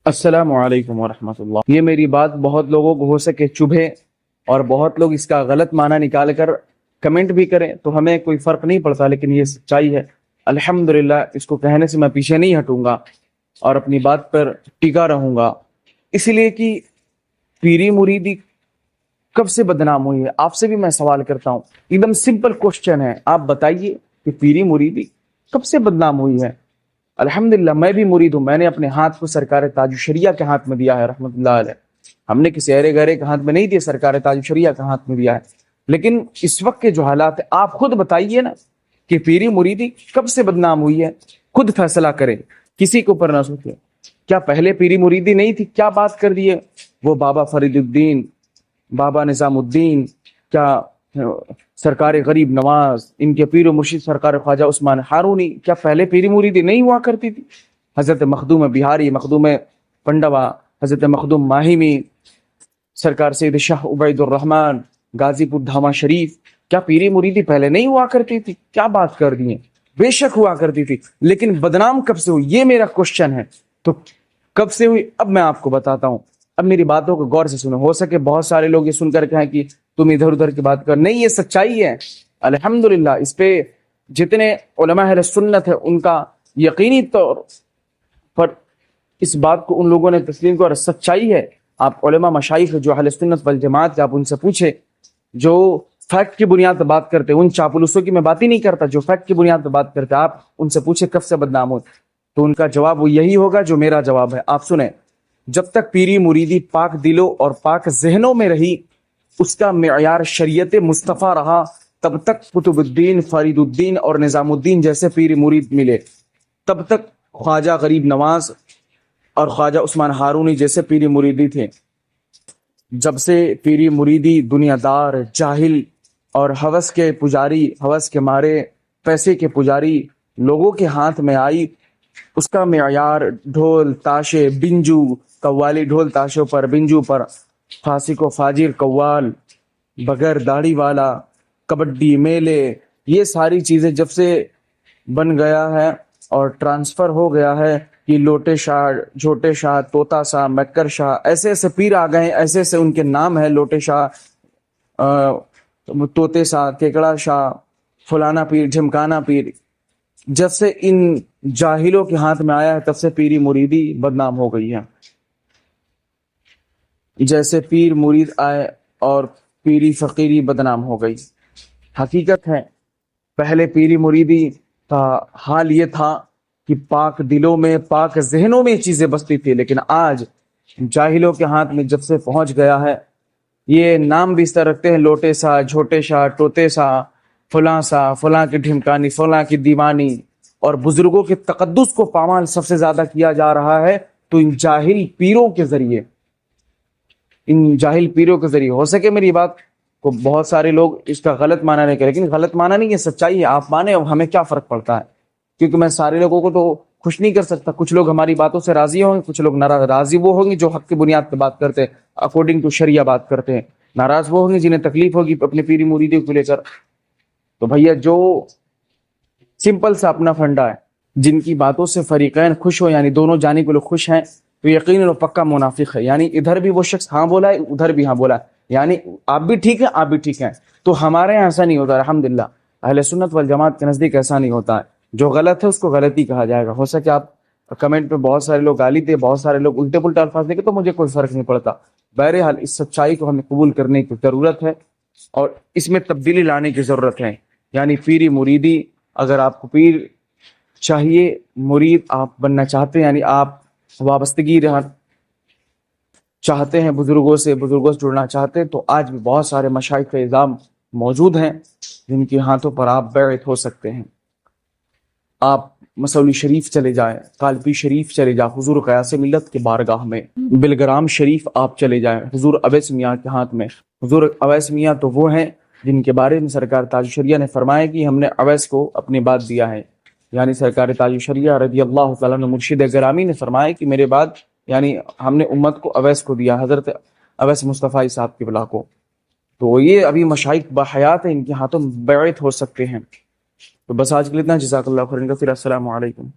السلام علیکم ورحمۃ اللہ۔ یہ میری بات بہت لوگوں کو ہو سکے چبھے اور بہت لوگ اس کا غلط معنی نکال کر کمنٹ بھی کریں تو ہمیں کوئی فرق نہیں پڑتا، لیکن یہ سچائی ہے۔ الحمدللہ اس کو کہنے سے میں پیچھے نہیں ہٹوں گا اور اپنی بات پر ٹکا رہوں گا، اس لیے کہ پیری مریدی کب سے بدنام ہوئی ہے؟ آپ سے بھی میں سوال کرتا ہوں، ایک دم سمپل کوشچن ہے، آپ بتائیے کہ پیری مریدی کب سے بدنام ہوئی ہے؟ الحمدللہ میں بھی مرید ہوں، میں نے اپنے ہاتھ کو سرکار تاج الشریعہ کے ہاتھ میں دیا ہے رحمت اللہ علیہ۔ ہم نے کسی ارے گرے کے ہاتھ میں نہیں دیا، سرکار تاج الشریعہ کے ہاتھ میں دیا ہے۔ لیکن اس وقت کے جو حالات ہیں، آپ خود بتائیے نا کہ پیری مریدی کب سے بدنام ہوئی ہے؟ خود فیصلہ کریں، کسی کے اوپر نہ سوچیں۔ کیا پہلے پیری مریدی نہیں تھی؟ کیا بات کر دیے وہ بابا فرید الدین، بابا نظام الدین، کیا سرکار غریب نواز، ان کے پیر و مرشد سرکار خواجہ عثمان ہارونی، کیا پہلے پیری مریدی نہیں ہوا کرتی تھی؟ حضرت مخدوم بہاری، مخدوم پنڈوا، حضرت مخدوم ماہمی، سرکار سید شاہ عبید الرحمن، غازی پور دھاما شریف، کیا پیری مریدی پہلے نہیں ہوا کرتی تھی؟ کیا بات کر دی ہیں، بے شک ہوا کرتی تھی، لیکن بدنام کب سے ہوئی؟ یہ میرا کوشچن ہے۔ تو کب سے ہوئی اب میں آپ کو بتاتا ہوں۔ اب میری باتوں کو غور سے سنو، ہو سکے بہت سارے لوگ یہ سن کر کہیں کہ تم ادھر ادھر کی بات کر، نہیں، یہ سچائی ہے۔ الحمدللہ اس پہ جتنے علماء اہل سنت ہے ان کا یقینی طور پر اس بات کو ان لوگوں نے تسلیم کیا اور سچائی ہے۔ آپ علماء مشائخ جو اہل سنت والجماعت کے، آپ ان سے پوچھے جو فیکٹ کی بنیاد پر بات کرتے، ان چاپلوسوں کی میں بات ہی نہیں کرتا، جو فیکٹ کی بنیاد پر بات کرتے، آپ ان سے پوچھے کب سے بدنام ہو، تو ان کا جواب وہ یہی ہوگا جو میرا جواب ہے۔ آپ سنیں، جب تک پیری مریدی پاک دلوں اور پاک ذہنوں میں رہی، اس کا معیار شریعت مصطفیٰ رہا، تب تک قطب الدین، فرید الدین اور نظام الدین جیسے پیر مرید ملے، تب تک خواجہ غریب نواز اور خواجہ عثمان ہارونی جیسے پیری مریدی تھے۔ جب سے پیری مریدی دنیا دار، جاہل اور ہوس کے پجاری، ہوس کے مارے پیسے کے پجاری لوگوں کے ہاتھ میں آئی، اس کا معیار ڈھول تاشے بنجو، قوالی ڈھول تاشوں پر، بنجو پر، فاسق و فاجر قوال، بغیر داڑھی والا، کبڈی، میلے، یہ ساری چیزیں جب سے بن گیا ہے اور ٹرانسفر ہو گیا ہے کہ لوٹے شاہ، جھوٹے شاہ، طوطا شاہ، مکر شاہ، ایسے ایسے پیر آ گئے ہیں، ایسے ایسے ان کے نام ہیں، لوٹے شاہ، طوطے شاہ، کیکڑا شاہ، فلانا پیر، جھمکانا پیر۔ جب سے ان جاہلوں کے ہاتھ میں آیا ہے تب سے پیری مریدی بدنام ہو گئی ہے۔ جیسے پیر مرید آئے اور پیری فقیری بدنام ہو گئی۔ حقیقت ہے پہلے پیری مریدی کا حال یہ تھا کہ پاک دلوں میں، پاک ذہنوں میں یہ چیزیں بستی تھی، لیکن آج جاہلوں کے ہاتھ میں جب سے پہنچ گیا ہے، یہ نام بھی اس طرح رکھتے ہیں، لوٹے شاہ، جھوٹے شاہ، طوطے شاہ، فلاں شاہ، فلاں کی ڈھمکانی، فلاں کی دیوانی، اور بزرگوں کے تقدس کو پامال سب سے زیادہ کیا جا رہا ہے، تو ان جاہل پیروں کے ذریعے، ان جاہل پیروں کے ذریعے۔ ہو سکے میری بات کو بہت سارے لوگ اس کا غلط معنی نہیں کریں، لیکن غلط معنی نہیں ہے، سچائی ہے، آپ مانیں، ہمیں کیا فرق پڑتا ہے؟ کیونکہ میں سارے لوگوں کو تو خوش نہیں کر سکتا، کچھ لوگ ہماری باتوں سے راضی ہوں گے، کچھ لوگ ناراض۔ راضی وہ ہوں گے جو حق کی بنیاد پہ بات کرتے ہیں، اکارڈنگ ٹو شریعہ بات کرتے ہیں، ناراض وہ ہوں گے جنہیں تکلیف ہوگی اپنے پیری مریدی کو لے کر۔ تو بھیا جو سمپل سا اپنا فنڈا ہے، جن کی باتوں سے فریقین خوش ہو، یعنی دونوں جانب کے لوگ خوش ہیں، تو یقیناً وہ پکا منافق ہے۔ یعنی ادھر بھی وہ شخص ہاں بولا ہے، ادھر بھی ہاں بولا ہے، یعنی آپ بھی ٹھیک ہیں، آپ بھی ٹھیک ہیں۔ تو ہمارے یہاں ایسا نہیں ہوتا الحمدللہ، اہل سنت والجماعت کے نزدیک ایسا نہیں ہوتا ہے، جو غلط ہے اس کو غلط ہی کہا جائے گا۔ ہو سکے آپ کمنٹ پہ بہت سارے لوگ گالی دے، بہت سارے لوگ الٹے پلٹے الفاظ دیں، تو مجھے کوئی فرق نہیں پڑتا۔ بہرحال اس سچائی کو ہمیں قبول کرنے کی ضرورت ہے اور اس میں تبدیلی لانے کی ضرورت ہے۔ یعنی پیری مریدی، اگر آپ کو پیر چاہیے، مرید آپ بننا چاہتے ہیں، یعنی آپ وابستگی چاہتے ہیں بزرگوں سے، بزرگوں سے جڑنا چاہتے ہیں، تو آج بھی بہت سارے مشائخ اعظام موجود ہیں جن کے ہاتھوں پر آپ بیعت ہو سکتے ہیں۔ آپ مسولی شریف چلے جائیں، قالپی شریف چلے جائیں، حضور قیاس ملت کے بارگاہ میں، بلگرام شریف آپ چلے جائیں، حضور اویس میاں کے ہاتھ میں۔ حضور اویس میاں تو وہ ہیں جن کے بارے میں سرکار تاج الشریعہ نے فرمایا کہ ہم نے اویس کو اپنی بات دیا ہے، یعنی سرکار تاج الشریعہ رضی اللہ تعالیٰ عنہ مرشد گرامی نے فرمایا کہ میرے بعد، یعنی ہم نے امت کو اویس کو دیا، حضرت اویس مصطفیٰ صاحب کی بلا کو۔ تو یہ ابھی مشائخ باحیات ہیں، ان کے ہاتھوں بیعت ہو سکتے ہیں۔ تو بس آج کے لیے اتنا، جزاک اللہ خیرا کثیرا، السلام علیکم۔